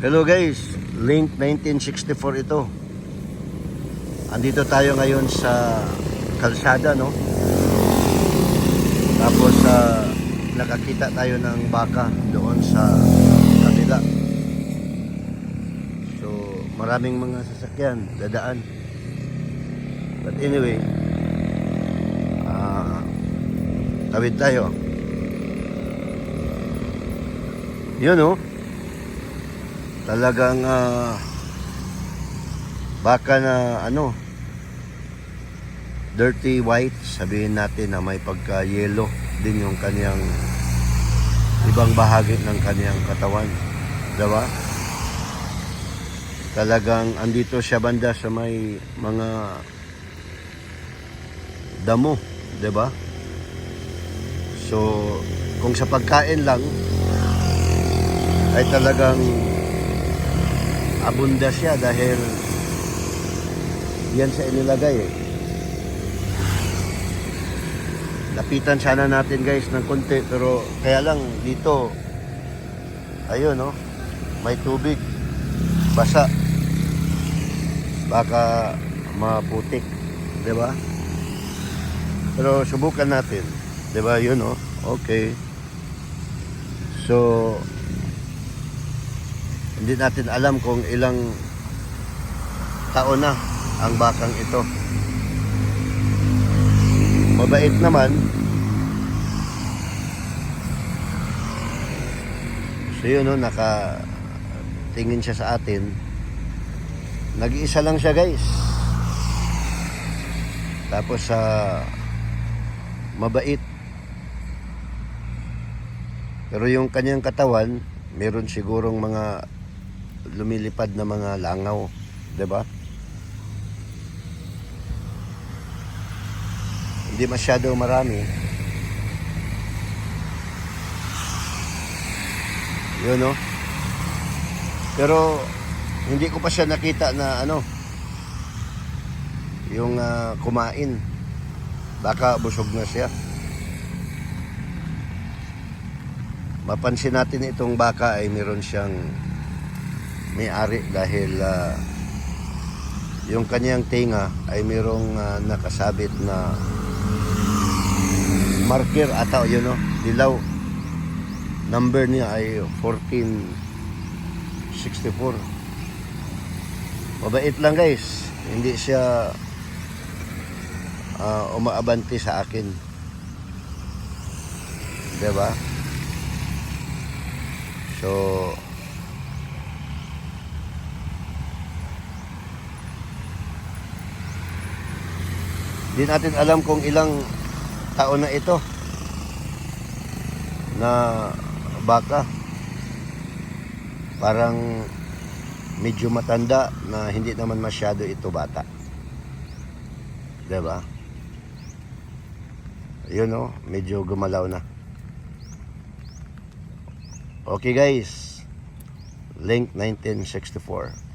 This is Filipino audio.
Hello guys, Link 1964 ito. Andito tayo ngayon sa kalsada, no? Tapos nakakita tayo ng baka doon sa kabila. So maraming mga sasakyan dadaan. But anyway, tawid tayo. Yun, no? Talagang baka na dirty white, sabihin natin na may pagka yellow din yung kaniyang ibang bahagi ng kaniyang katawan, diba? Talagang andito siya banda sa may mga damo, diba? So kung sa pagkain lang ay talagang abunda siya dahil yan sa inilagay. Lapitan sana natin guys ng konti, pero kaya lang dito ayun, no, may tubig, basa, baka maputik, di ba? Pero subukan natin, di ba? Yun, no? Okay, so hindi natin alam kung ilang taon na ang bakang ito. Mabait naman. So yun, no, nakatingin siya sa atin. Nag-iisa lang siya guys. Tapos mabait. Pero yung kanyang katawan, meron sigurong mga lumilipad na mga langaw, 'di ba? Hindi masyado marami. Yun, no? Pero hindi ko pa siya nakita na yung kumain. Baka busog na siya. Mapansin natin itong baka ay meron siyang may-ari dahil yung kanyang tinga ay merong nakasabit na marker ata, yun, no? Dilaw. Number niya ay 1464. Mabait lang guys. Hindi siya umaabante sa akin. Diba? So di natin alam kung ilang taon na ito na baka. Parang medyo matanda na hindi naman masyado ito bata, diba? Yun, no? Medyo gumalaw na. Okay guys, Link 1964.